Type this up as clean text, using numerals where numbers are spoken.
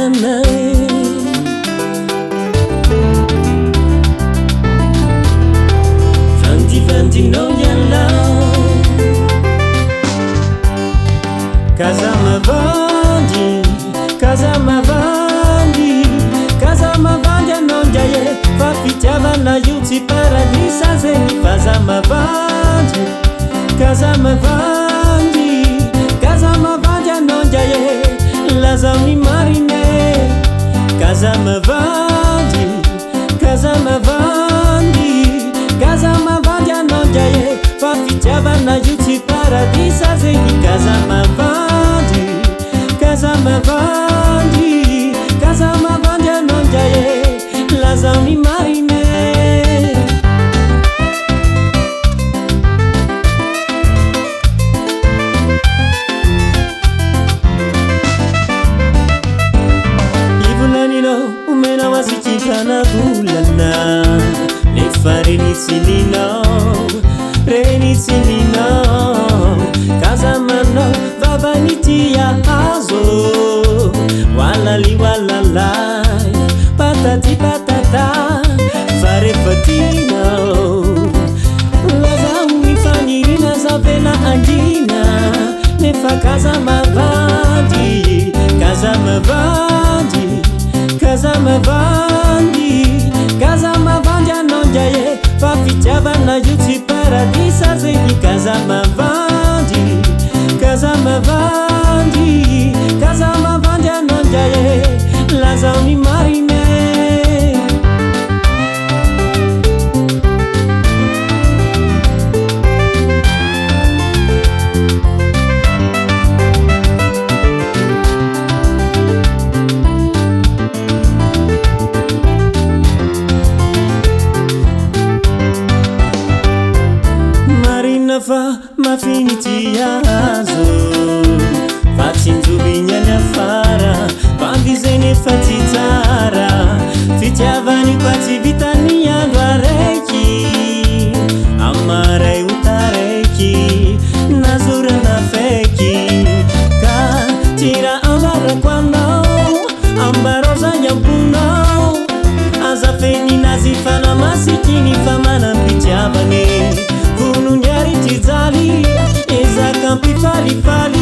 anay vandivandinao mialao kazamavandy anao ndraye fa fitiavana io tsy paradisa zegny kazamavandy anao ndraye lazao ny marine kazamavandy anao ndraye fa fitiavana io tsy paradisa zegny kazamavandy anao ndraye lazao ny marine ivolaninao omenao asitrikana volana nefa renitsininaou kazamanao vavanitia hazo walaliwalalay patati patata varefatinao lazao mifanirina zavela angina nefa kazamavandy anao ndraye fa fitiavana io tsy paradisa zegny kazamavandy anao ndraye lazao ny marine fa mafinitiazo fatsinjovignany afara bandizeny efa tsy tsara fitiavany fa tsy vitany andro araiky amaray otaraiky nazorana faiky ka tira ambarako anao ambarozany amponao azafeninazy fana masikiny fa manam-pitiavany vononyary tsy jaly ezaka mpifalifali